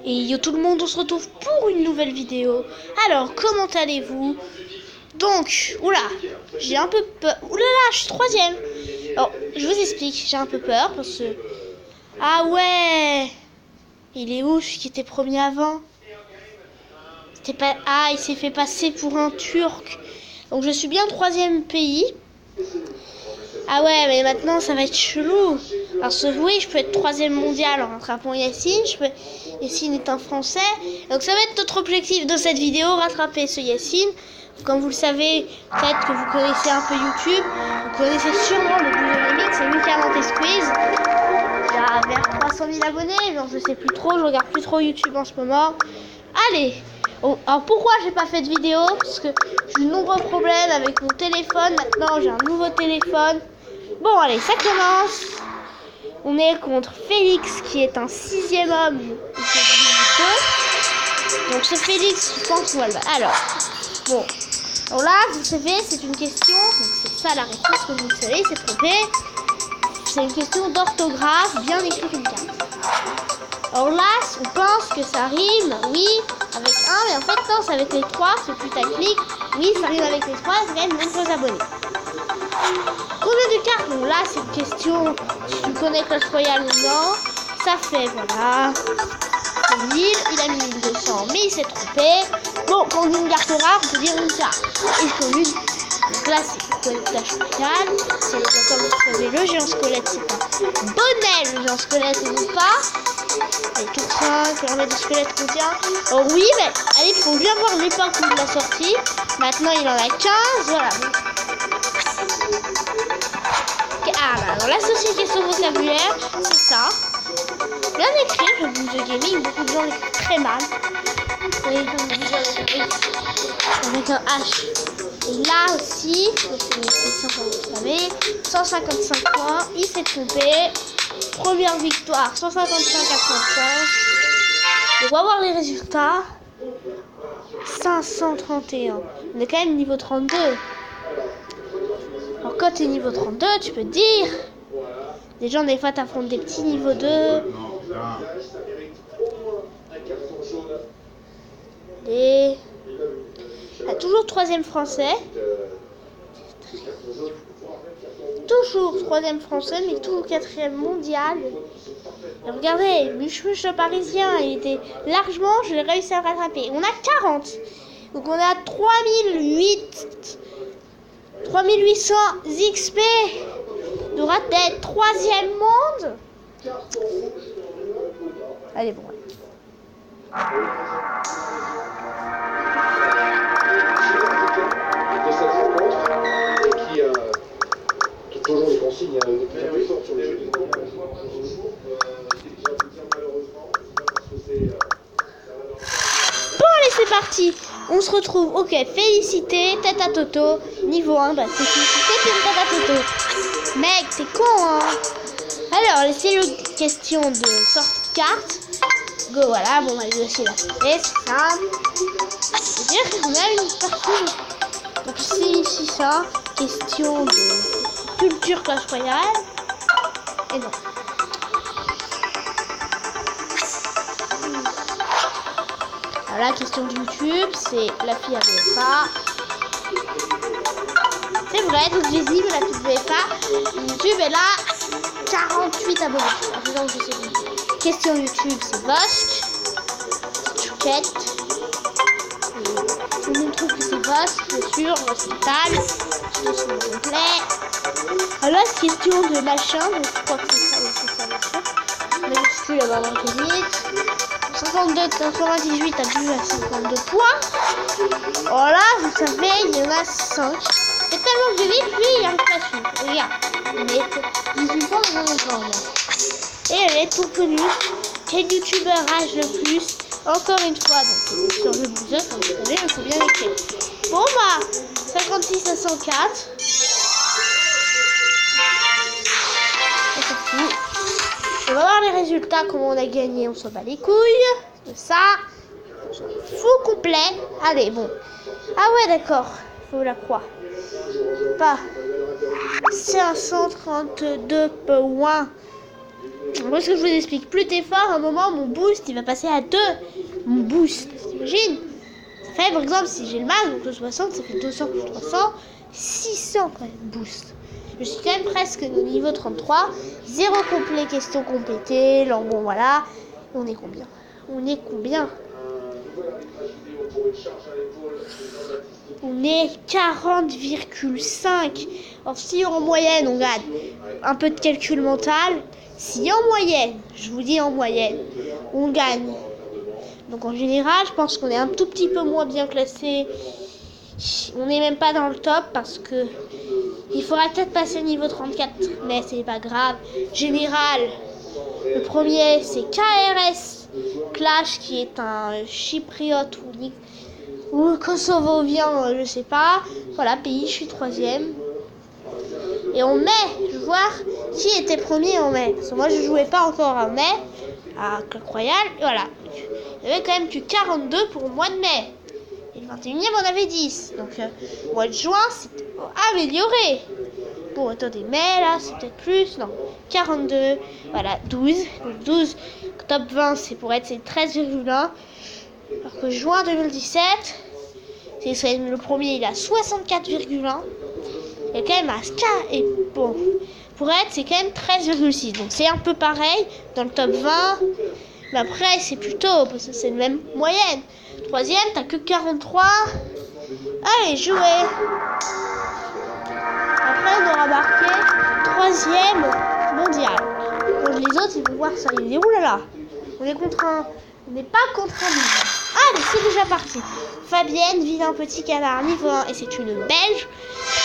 Et yo tout le monde, on se retrouve pour une nouvelle vidéo. Alors, comment allez-vous? Donc, oula, j'ai un peu peur. Oulala, je suis troisième. Alors, je vous explique, j'ai un peu peur parce que... Ah ouais, il est où celui qui était premier avant? C'était pas... Ah, il s'est fait passer pour un Turc. Donc, je suis bien troisième pays. Ah ouais, mais maintenant, ça va être chelou. Parce que oui, je peux être troisième mondial en rattrapant Yacine. Yacine est un Français. Donc ça va être notre objectif de cette vidéo, rattraper ce Yacine. Comme vous le savez, peut-être que vous connaissez un peu YouTube. Vous connaissez sûrement le Blue Gaming, c'est lui qui a inventé Squeeze. Il a vers 300 000 abonnés, donc je sais plus trop, je regarde plus trop YouTube en ce moment. Allez. Oh, alors pourquoi j'ai pas fait de vidéo? Parce que j'ai eu de nombreux problèmes avec mon téléphone. Maintenant j'ai un nouveau téléphone. Bon allez, ça commence. On est contre Félix qui est un 6e homme. Donc ce Félix, je pense qu'on va le battre. Alors, bon. Alors là, vous savez, c'est une question. Donc c'est ça la réponse que vous savez, c'est trompé. C'est une question d'orthographe, bien écrire une carte. Alors là, on pense que ça rime, oui, avec 1, mais en fait non, c'est avec les 3, c'est putaclic. Oui, ça rime avec les 3, c'est quand même nombreux abonnés. Combien de cartes? Bon là, c'est une question, si tu connais Clash Royale ou non. Ça fait, voilà, 1000, il a mis 1200, mais il s'est trompé. Bon, quand on dit une carte rare, on peut dire une carte. Et comme une, donc là, c'est Clash Royale. C'est comme vous savez, le géant squelette, c'est un bonnet, le géant squelette, et non pas. Et tout ça, l'armée de squelette contient. Oh oui, mais allez, il faut bien voir l'époque où il l'a sorti. Maintenant, il en a 15, voilà. Ah, bah, alors l'associer son vocabulaire, c'est ça. Bien écrit, le Blue Gaming, beaucoup de gens l'écrivent très mal. Avec un H. Et là aussi, c'est vous savez, 155 points, il s'est trompé. Première victoire, 155 à 35. On va voir les résultats. 531. On est quand même niveau 32. Alors quand tu es niveau 32, tu peux te dire. Les gens des fois t'affrontent des petits niveaux 2. Et... Ah, toujours 3e français. Toujours 3e français, mais toujours 4e mondial. Et regardez, Muche le parisien, il était largement, je l'ai réussi à le rattraper. On a 40. Donc on a 3800 XP. On aura d'être 3e monde. Allez, bon. De cette rencontre qui toujours les consignes plus fortes sur les jeux. Bon allez, c'est parti. On se retrouve. Ok, félicité, tête à Toto. Niveau 1, bah c'est félicité, puis une tête à Toto. Mec, t'es con, hein. Alors, c'est une question de sortie de carte. Go, voilà, bon, bah, lui aussi, là, c'est ça. C'est-à-dire qu'on a une partie. Donc, c'est ici ça. Question de culture Clash Royale. Et non. Alors, la question de YouTube, c'est la fille à BFA. C'est vrai, toute visible, la fille de BFA. YouTube, elle a 48 abonnés. Alors, je sais plus. Question YouTube, c'est Bosque. Chouquette. Tout le monde trouve que c'est Bosque, bien sûr, l'hospital. C'est son complet. Alors, question de machin, donc je crois que c'est ça, bien sûr. Majuscule, elle va avoir tout vite. 52, 98 a dû à 52 points. Voilà, vous savez, il y en a 5. C'est tellement que vite, lui, il arrive pas à suivre. Regarde, il est 18 ans, il en a encore. Et elle est tout connue. Quel youtubeur rage le plus? Encore une fois, donc sur le buzzer, comme vous savez, il faut bien écrire. Bon bah, 56 à 104. On s'en fout. On va voir les résultats, comment on a gagné, on s'en bat les couilles. De ça, fou complet. Allez, bon. Ah ouais, d'accord. Faut la croix. Pas 532 points. Moi, ce que je vous explique, plus t'es fort, à un moment, mon boost, il va passer à 2. Mon boost, t'imagines? Ça fait, par exemple, si j'ai le max, donc le 60, ça fait 200 plus 300, 600 quand même, boost. Je suis quand même presque au niveau 33. 0 complet, question complétée. Alors bon, voilà. On est combien? On est combien? On est 40,5. Alors si en moyenne, on gagne un peu de calcul mental. Si en moyenne, je vous dis en moyenne, on gagne. Donc en général, je pense qu'on est un tout petit peu moins bien classé. On n'est même pas dans le top parce que il faudra peut-être passer au niveau 34, mais c'est pas grave. Général, le premier c'est KRS Clash qui est un chypriote ou kosovovien, je sais pas. Voilà, pays, je suis 3e. Et en mai, je vais voir qui était premier en mai. Parce que moi je jouais pas encore en mai à Clash Royale. Voilà. Il y avait quand même que 42 pour le mois de mai. Et le 21e, on avait 10. Donc, le mois de juin, c'était amélioré. Bon, attendez, mai, là, c'est peut-être plus. Non, 42. Voilà, 12. Donc, 12, top 20, c'est pour être 13,1. Alors que juin 2017, c'est le premier, il a 64,1. Il est quand même à K. Et bon, pour être, c'est quand même 13,6. Donc, c'est un peu pareil dans le top 20. Mais après, c'est plutôt, parce que c'est la même moyenne. 3e, t'as que 43. Allez, jouez. Après, on aura marqué 3e mondial. Donc, les autres, ils vont voir ça. Ils disent, oulala, on est contre un. On n'est pas contre un niveau. Allez, c'est déjà parti. Fabienne, vilain petit canard, niveau 1. Et c'est une belge.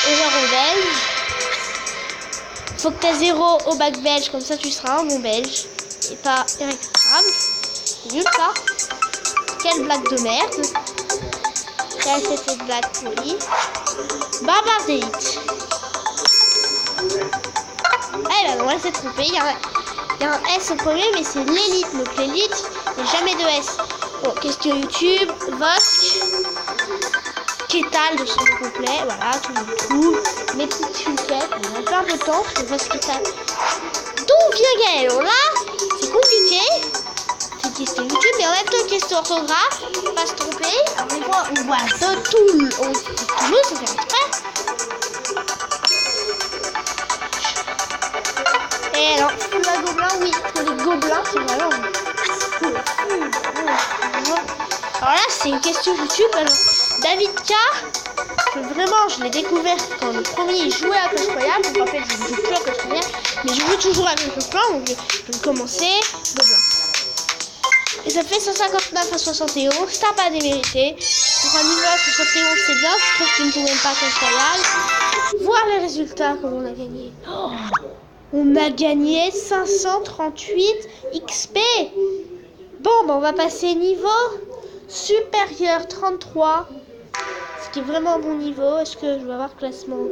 Erreur belge. Faut que t'aies 0 au bac belge, comme ça tu seras un bon belge. Et pas irrécupérable. C'est nul ça. Quelle blague de merde. Quelle c'était blague pourrie. Barbardélite. Eh ben non, elle s'est trompée. Il y a un S au premier, mais c'est l'élite. Donc l'élite, il n'y a jamais de S. Bon, question YouTube. Vosk. Kétal de son complet. Voilà, tout le tout. Mes petites chouquettes. On a fait un peu de temps. Je vois ce Kétal. D'où vient Gaël? Là, c'est compliqué. C'est question YouTube, mais en même temps question orthographe. Pas se tromper. Alors des fois, on voit de Toulouse, c'est fait exprès. Et alors, la gobelin, oui, pour les gobelins, c'est vraiment. Alors là, c'est une question YouTube. Alors, David K. Vraiment, je l'ai découvert quand le premier il jouait à Clash Royale. Je me rappelle, je ne joue plus à Clash Royale, mais je joue toujours à Clash Royale, donc je vais commencer gobelin. Et ça fait 159 à 71, t'as pas démérité. Pour un niveau à 71, c'est bien, c'est sûr que tu ne joues même pas à Clash Royale. Voir les résultats, comment on a gagné. Oh, on a gagné 538 XP. Bon, ben on va passer niveau supérieur 33. Ce qui est vraiment un bon niveau. Est-ce que je vais avoir classement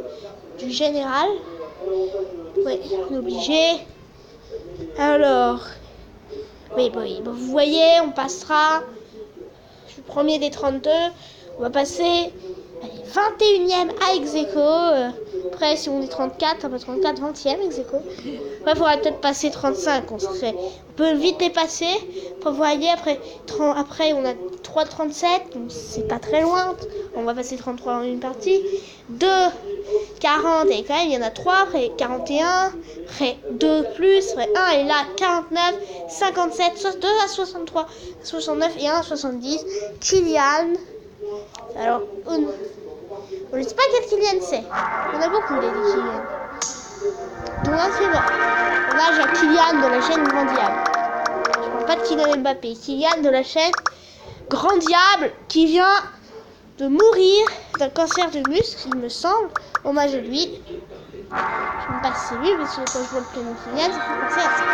du général? Oui, on est obligé. Alors, oui, bon, vous voyez, on passera. Je suis premier des 32. On va passer 21e à ex-aequo. Après, si on est 34, après 34, 20e ex-aequo. Après, il faudrait peut-être passer 35. On peut vite dépasser. Après, vous voyez, après on a 3,37. Donc, c'est pas très loin. On va passer 33 en une partie. 2, 40. Et quand même, il y en a 3. Après, 41. Après, 2 plus. Après, 1 est là. 49, 57, 2 à 63, 69 et 1 à 70. Kylian. Alors, on ne sait pas quel Kylian c'est. On a beaucoup des Kylian. Donc là, c'est bon. On a genre Kylian de la chaîne Grand Diable. Je parle pas de Kylian Mbappé. Kylian de la chaîne Grand Diable qui vient de mourir d'un cancer de muscle, il me semble. Hommage à lui. Je me passe c'est lui, parce que quand je vois le prénom Kylian, ça fait penser à ça.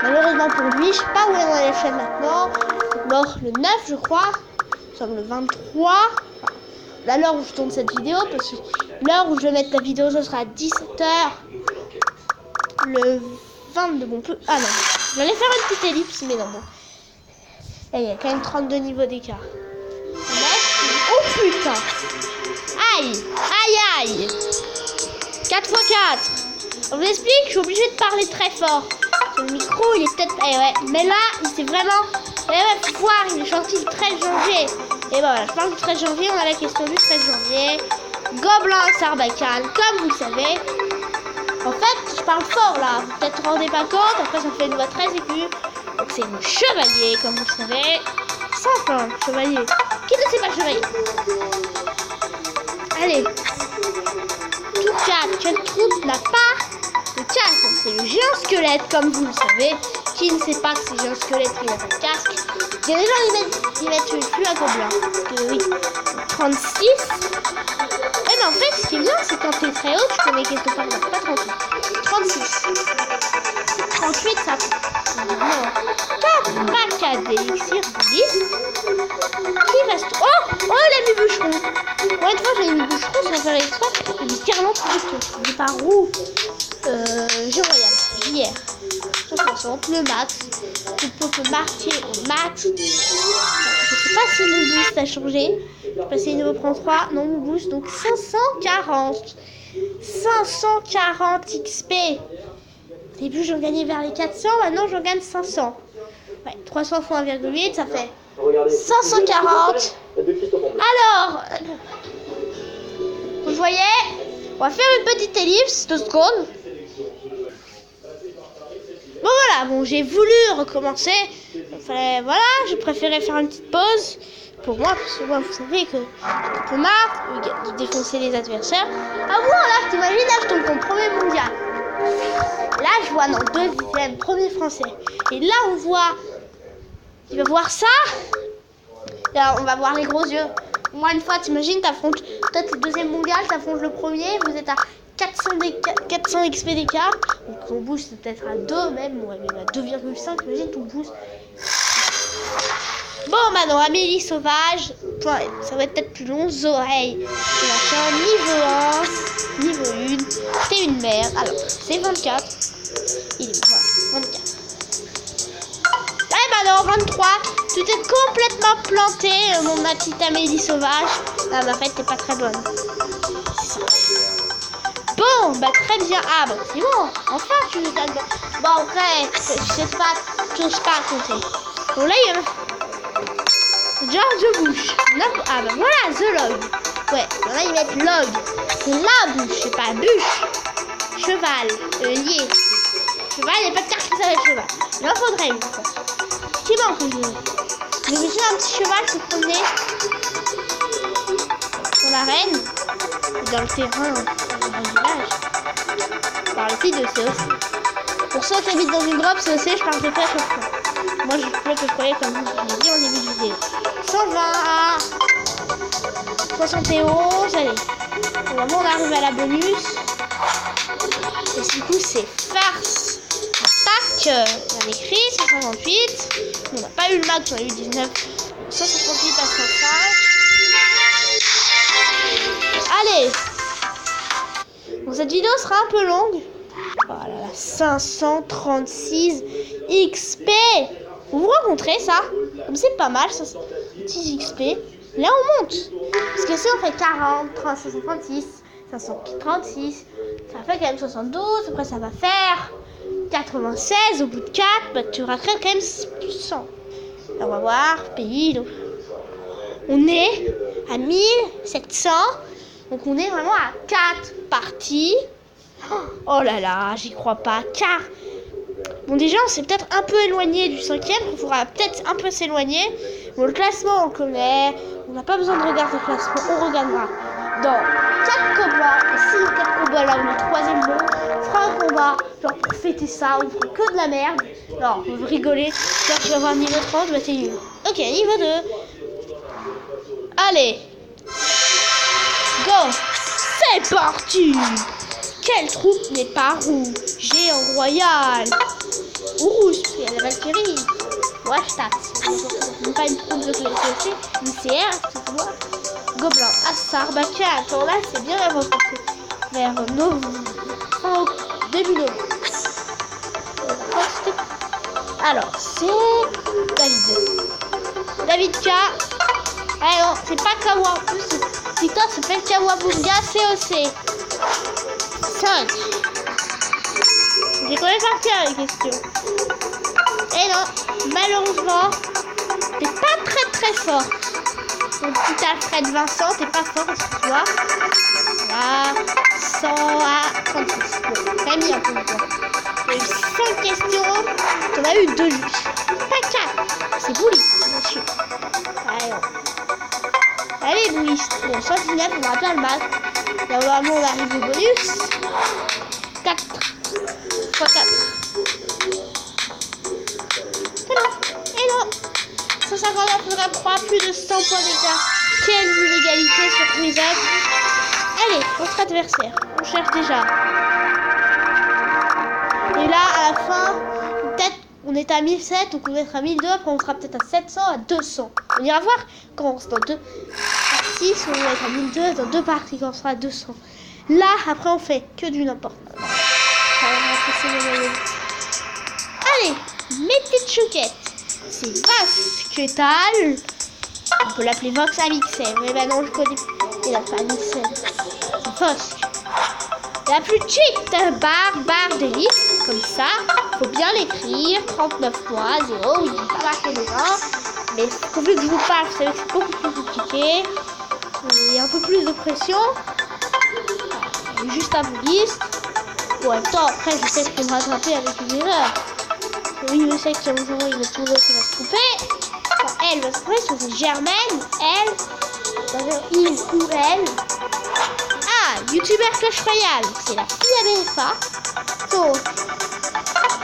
Malheureusement pour lui, je sais pas où il est dans la chaîne maintenant. Il est mort le 9, je crois. Nous sommes le 23. À l'heure où je tourne cette vidéo, parce que l'heure où je vais mettre la vidéo, ce sera à 17h. Le 22, bon, ah non, j'allais faire une petite ellipse, mais non, bon. Et il y a quand même 32 niveaux d'écart. Oh putain! Aïe! Aïe aïe! 4 x 4. On vous explique, je suis obligée de parler très fort. Le micro, il est peut-être... Eh ouais, mais là, il s'est vraiment... Eh ouais, faut voir, il est sorti le 13 janvier. Et ben voilà, je parle du 13 janvier, on a la question du 13 janvier. Gobelin Sarbacane, comme vous le savez. En fait, je parle fort là, vous peut-être vous rendez pas compte, après ça fait une voix très aiguë. Donc c'est le chevalier, comme vous le savez. Simple, hein, chevalier. Qui ne sait pas chevalier? Allez. Tour 4, quelle troupe n'a pas de casque? C'est le géant squelette, comme vous le savez. Qui ne sait pas que c'est le géant squelette qui n'a pas de casque? Il y a des gens qui mettent plus à gobelin. Parce que oui, 36. Et ben en fait, ce qui est bien, c'est quand t'es très haut, tu peux mettre quelque part, non, pas 38. 36. 38, ça fait. Non. 4 paquets d'élixir de 10. Qui reste? Oh, il a mis bûcheron. Moi, une fois, j'ai mis bûcheron sans faire exprès. J'ai mis carrément bûcheron. J'ai pas roux. Jeu royal. JR. 60, le max. Tu peux marquer au max. Je sais pas si mon boost a changé. Je vais passer niveau 33. Non, mon boost. Donc 540. 540 XP. Au début, j'en gagnais vers les 400. Maintenant, j'en gagne 500. Ouais, 300 fois 1,8, ça fait 540. Alors, vous voyez, on va faire une petite ellipse de secondes. Bon voilà, bon j'ai voulu recommencer. Enfin, voilà, j'ai préféré faire une petite pause. Pour moi, parce que moi, vous savez que j'ai un peu marre de défoncer les adversaires. Ah bon, là, t'imagines, là, je tombe mon premier mondial. Là, je vois, non, deuxième, premier français. Et là, on voit, il va voir ça. Là, on va voir les gros yeux. Moi, une fois, t'imagines, t'affrontes peut-être le deuxième mondial, t'affrontes le premier, vous êtes à 400 XP d'écart. Donc, ton boost, c'est peut-être à 2 même, ouais, même à 2,5, imagine ton boost. Bon, maintenant, Amélie Sauvage, ça va être peut-être plus long, Zoreille, niveau 1, niveau 1, c'est une mère, alors, c'est 24, il est, voilà, 24. Et maintenant, 23, tu t'es complètement planté, ma petite Amélie Sauvage, ah, bah, en fait, t'es pas très bonne. Bon, bah, très bien, ah, bah, c'est bon, enfin, tu nous donnes, bon, après, je sais pas compter. Bon, là, il y a... George Bush. Ah bah voilà, The Log. Ouais, là ils mettent log. C'est la bouche, c'est pas bûche. Cheval, lié. Cheval, il n'y a pas de carte qui s'appelle cheval. Il en faudrait une fois. Ce qui manque aujourd'hui. J'ai vu un petit cheval se promener sur l'arène, dans le terrain, dans le village. Par le petit de COC. Pour ceux qui habitent dans une grotte, COC, je parle de très chaud. Moi, je peux que je croyais comme vous l'avez dit en début de vidéo. 120 à 71, allez. Bon, on arrive à la bonus. Et du coup, c'est farce. Attaque. Il y a écrit, c'est 58. On n'a pas eu le max, on a eu 19. 158 à 105. Allez. Bon, cette vidéo sera un peu longue. Voilà, 536 XP. Vous vous rencontrez ça? Comme c'est pas mal, ça, 10 XP. Là, on monte. Parce que si on fait 40, 30, 536, 536, ça fait quand même 72. Après, ça va faire 96. Au bout de 4, bah, tu raterais quand même 100. Là, on va voir. Pays. Donc, on est à 1700. Donc, on est vraiment à 4 parties. Oh là là, j'y crois pas. Car... Bon, déjà, on s'est peut-être un peu éloigné du 5e. Il faudra peut-être un peu s'éloigner. Bon, le classement, on le connaît. On n'a pas besoin de regarder le classement. On regardera dans 4 combats. Et si 4 combats, là, on est 3e bon, on fera un combat. Genre, pour fêter ça, on fera que de la merde. Non, on va rigoler. Genre, tu vas voir niveau 30, bah, c'est nul. Ok, niveau 2. Allez. Go. C'est parti. Quelle troupe n'est pas rouge? Géant royal. Ou rouge, il y a la Valkyrie. Moi, je tape. C'est pas une troupe de classe, une CR, tu vois. Gobelin, Sarbacane. Attends, là, c'est bien avancé. Vers début novembre. Alors, c'est David. David K. Ah non, c'est pas Kawa. En plus, putain, ça s'appelle Kawabunga COC. 5. J'ai quand même parti à la question. Et non, malheureusement, t'es pas très fort. Donc petit Alfred Vincent, t'es pas fort, excuse-moi. Là, 100 à 36. Bon, t'as mis un peu de temps. Il y a eu 5 questions, t'en as eu 2 justes. Pas 4. C'est bouli, monsieur. Allez, allez, bouli. Bon, 119, on aura plein le mal. Là, normalement, on arrive au bonus. 4 x 4. Et non. 159 faudra 3, plus de 100 points d'écart. Quelle inégalité sur Quizac. Allez, notre adversaire. On cherche déjà. Et là, à la fin, peut-être on est à 1007, donc on va être à 1002, après on sera peut-être à 700, à 200. On ira voir quand on sera dans 2 parties, si on va être à 1002, dans 2 parties quand on sera à 200. Là, après on fait que du n'importe quoi. Allez, mes petites chouquettes. C'est Vasquetal. On peut l'appeler Vox Amixem. Mais maintenant je connais. Il a pas Amixem. C'est Vox. La plus cheap, barre d'élite. Comme ça. Faut bien l'écrire. 39 points. 0. Il n'est pas marqué dedans. Mais vu que je vous parle, vous savez que c'est beaucoup plus compliqué. Il y a un peu plus de pression. Juste un peu liste. Bon, en même temps, après, je sais que je peux me rattraper avec une erreur. Oui, je sais qu'il y a un jour où il va trouver qui va se couper. Enfin, elle va se couper, c'est Germaine. Elle. C'est-à-dire il ou elle. Ah, youtubeur Clash Royale. C'est la fille ABFA. Donc.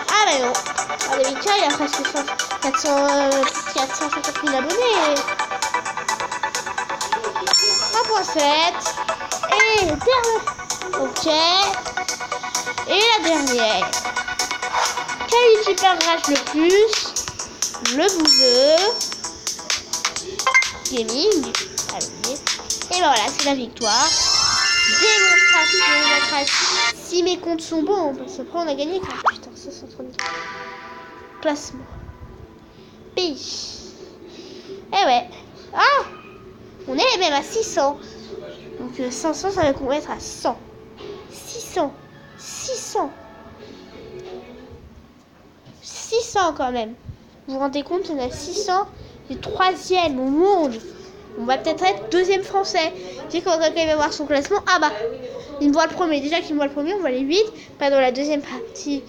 Ah, mais non. Ah, mais tiens, il y a presque 450 000 abonnés. 1.7. Et le dernier. Ok. Et la dernière. Quel youtubeur rage le plus? Le bouseux. Gaming. Allez. Et ben voilà, c'est la victoire. Démonstration. Si mes comptes sont bons, parce que après on a gagné. Putain, 534. Classement. Pays. Eh ouais. Ah, on est même à 600. Donc 500, ça va qu'on va être à 100. 600. 600 quand même. Vous vous rendez compte, on a 600. C'est 3e au monde. On va peut-être être 2e français. Tu sais qu'on va quand même avoir son classement. Ah bah, il me voit le premier. Déjà qu'il me voit le premier, on voit les 8. Pas dans la deuxième partie.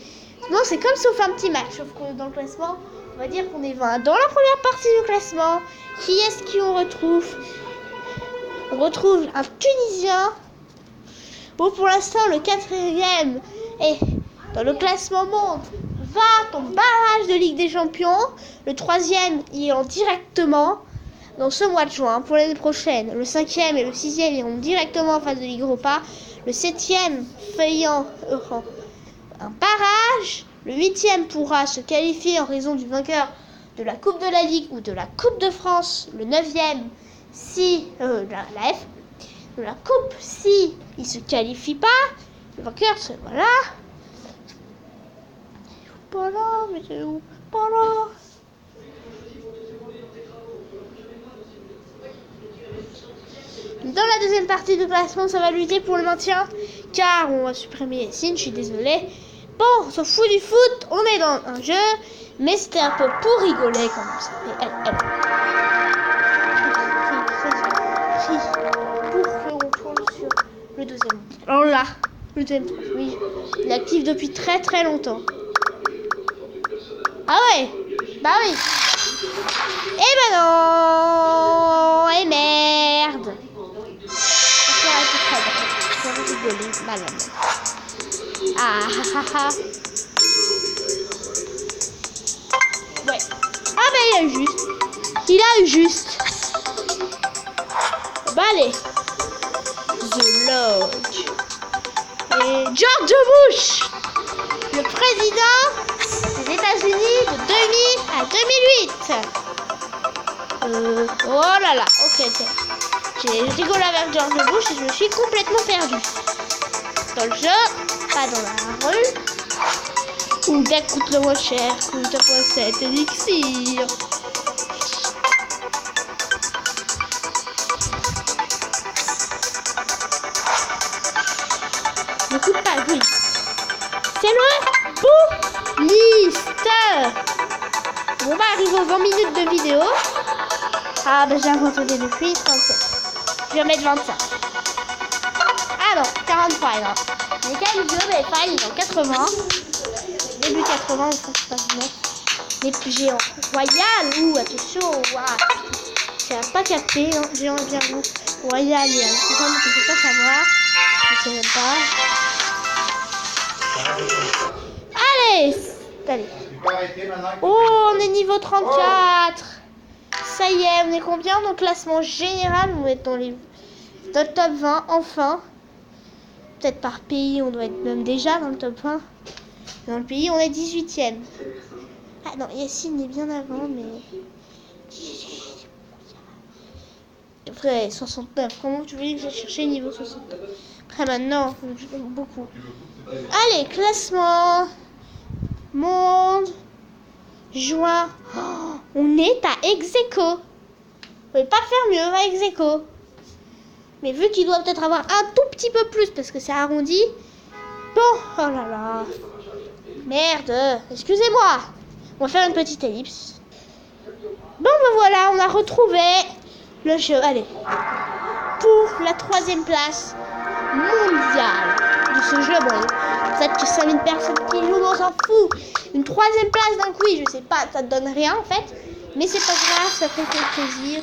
Non, c'est comme sauf un petit match. Sauf que dans le classement, on va dire qu'on est 20. Dans la première partie du classement, qui est-ce qu'on retrouve? On retrouve un Tunisien. Bon, pour l'instant, le 4e est dans le classement monde. Va au barrage de Ligue des Champions. Le 3e iront directement dans ce mois de juin pour l'année prochaine. Le 5e et le 6e iront directement en phase de Ligue Europa. Le 7e faisant un barrage. Le 8e pourra se qualifier en raison du vainqueur de la Coupe de la Ligue ou de la Coupe de France. Le 9e si la F de la Coupe si il se qualifie pas. Le vainqueur c'est voilà. Pas là, mais c'est où? Pas là. Dans la deuxième partie du classement, ça va lutter pour le maintien, car on va supprimer Yacine, je suis désolée. Bon, on s'en fout du foot, on est dans un jeu, mais c'était un peu pour rigoler quand même. Pour que on tourne sur le deuxième. Alors là, le deuxième, oui, il est actif depuis très longtemps. Ah ouais, bah oui. Eh ben non, et merde. Je vais rigoler, malade. Ah. Ouais. Ah ben il a eu juste. Il a eu juste. Bah allez. The Lodge. Et George Bush, le président des États-Unis de 2000 à 2008. Oh là là, ok. J'ai rigolé avec George Bush et je me suis complètement perdue. Dans le jeu, pas dans la rue. Ou deck coûte le moins cher, coûte 1.7 élixir. Ne coûte pas, oui. C'est le bouliste. On va arriver aux 20 minutes de vidéo. Ah bah j'ai abandonné depuis 37. Je vais mettre 25. Ah non, 43 alors. Les cas vidéo, mais pas, il est en 80. Début 80, je pense pas bien. Les plus géants. Royal, ouh, attention, waouh. Tu n'as pas capté, hein, géant bien vous. Royal, il y a un programme que je ne peux pas savoir. Je sais même pas. Allez, allez. Oh, on est niveau 34. Ça y est, on est combien dans le classement général? On va être dans le top 20, enfin. Peut-être par pays, on doit être même déjà dans le top 20. Dans le pays, on est 18e. Ah non, Yacine est bien avant, mais... Après, 69. Comment tu veux que j'ai cherché niveau 69? Après, maintenant, beaucoup. Allez, classement. Monde. Juin. Oh, on est à ex-aequo. On ne pouvait pas faire mieux à ex-aequo. Mais vu qu'il doit peut-être avoir un tout petit peu plus, parce que c'est arrondi. Bon, oh là là. Merde, excusez-moi. On va faire une petite ellipse. Bon, ben voilà, on a retrouvé le jeu. Allez. Pour la 3e place mondiale de ce jeu. Bon, peut-être que 5000 personnes qui jouent, on s'en fout. Une 3e place d'un quiz, je sais pas, ça te donne rien en fait. Mais c'est pas grave, ça fait plaisir.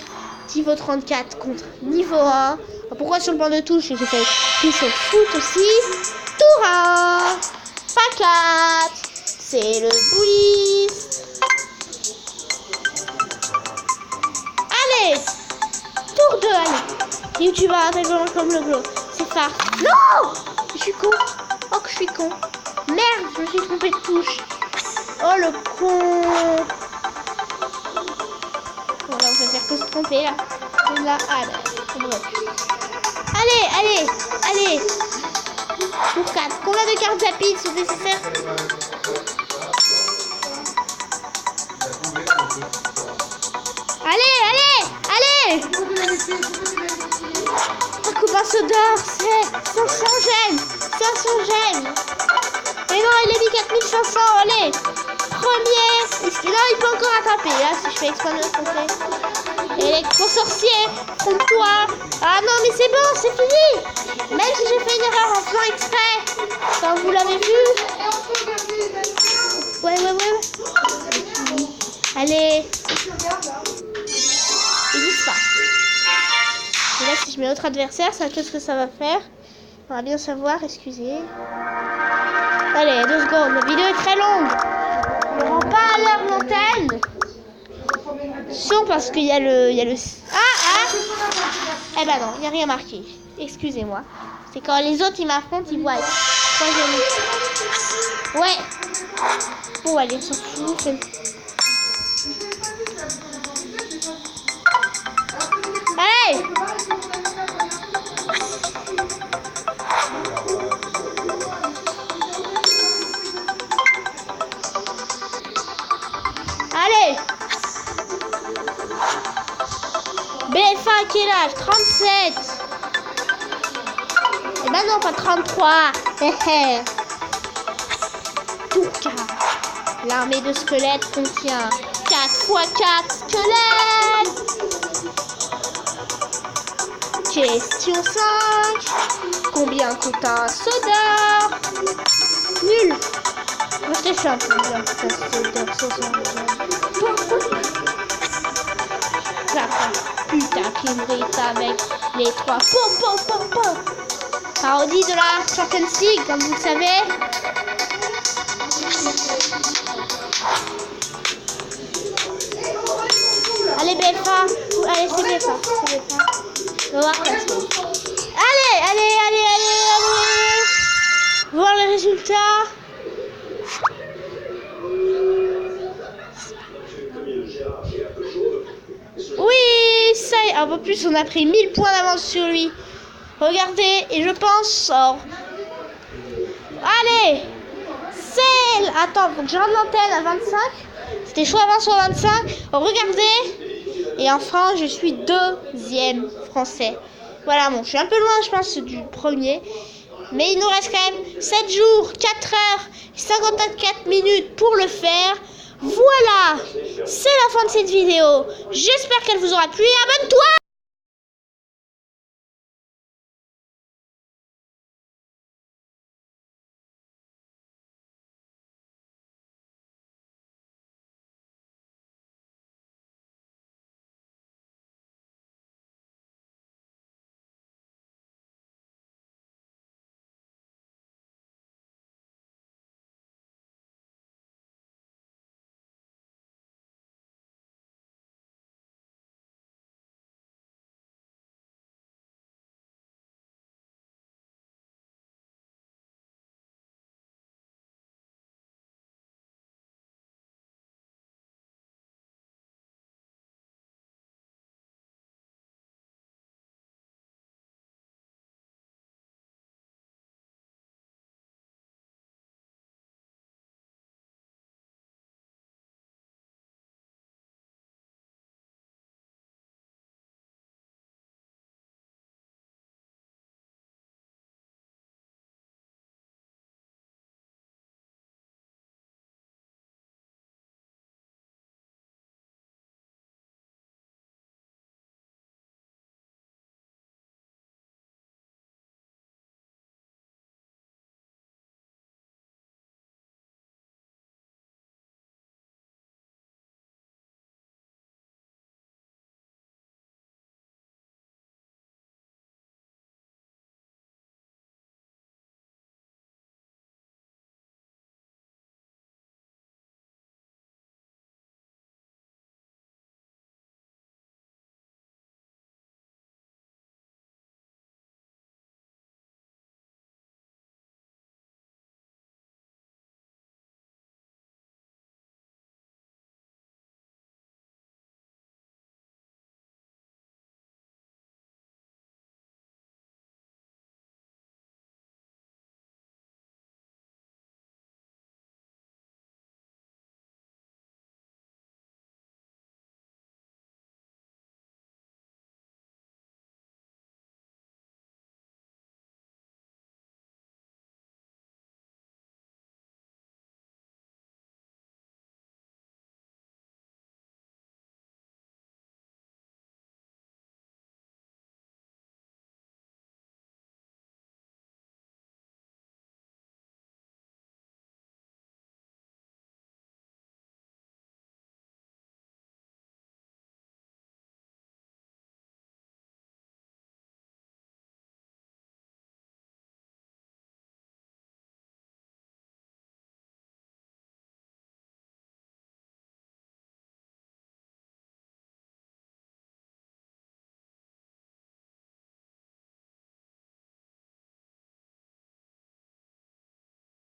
Niveau 34 contre niveau 1. Pourquoi sur le banc de touche? J'ai fait touche au foot aussi. Tour 1. Pas 4. C'est le bouliste. Allez. Tour 2, allez. YouTuber, comme le glow. C'est ça. Non. Je suis con. Oh que je suis con. Merde, je me suis trompé de touche. Oh le con. Voilà, on va faire que se tromper là. Et là, allez, allez, allez. Tour 4. Combien de cartes rapides sont nécessaires? Allez, allez, allez. Un copain se dort, c'est 500 gemmes. 500 gemmes. Et non, il a mis 4500, allez. Premier. Là, il peut encore attraper. Là, si je fais exploser le complet. Électro-sorcier, trompe-toi. Ah non, mais c'est bon, c'est fini. Même si j'ai fait une erreur en faisant exprès. Quand vous l'avez vu. Ouais. Allez. Ils disent pas. Et là, si je mets autre adversaire, ça, qu'est-ce que ça va faire? On va bien savoir, excusez. Allez, 2 secondes. La vidéo est très longue. On rend pas à l'heure l'antenne. Son parce qu'il y a le... Ah. Eh ben non, il n'y a rien marqué. Excusez-moi. C'est quand les autres, ils m'affrontent, ils voient. 3e. Ouais. Bon, allez, on s'en fout. Allez. Allez. BFA, quel âge? 37. Eh ben non, pas 33. Tour 4. L'armée de squelettes contient 4 x 4 squelettes. Question 5. Combien coûte un soda? Nul. Moi je t'ai fait un peu bien. Putain qui brille avec les 3 pom. Parodie de la Champions League, comme vous le savez. Allez BFA. Allez c'est BFA. On va voir la suite. Allez. Voir les résultats. Oui, ça y est. Un peu plus, on a pris 1000 points d'avance sur lui. Regardez, et je pense... Oh. Allez. C'est... Attends, faut que je rende l'antenne à 25. C'était soit 20, soit 25. Oh, regardez. Et enfin, je suis 2e français. Voilà, bon, je suis un peu loin, je pense, du premier. Mais il nous reste quand même 7 jours, 4 heures, 54 minutes pour le faire. Voilà, c'est la fin de cette vidéo. J'espère qu'elle vous aura plu et abonne-toi!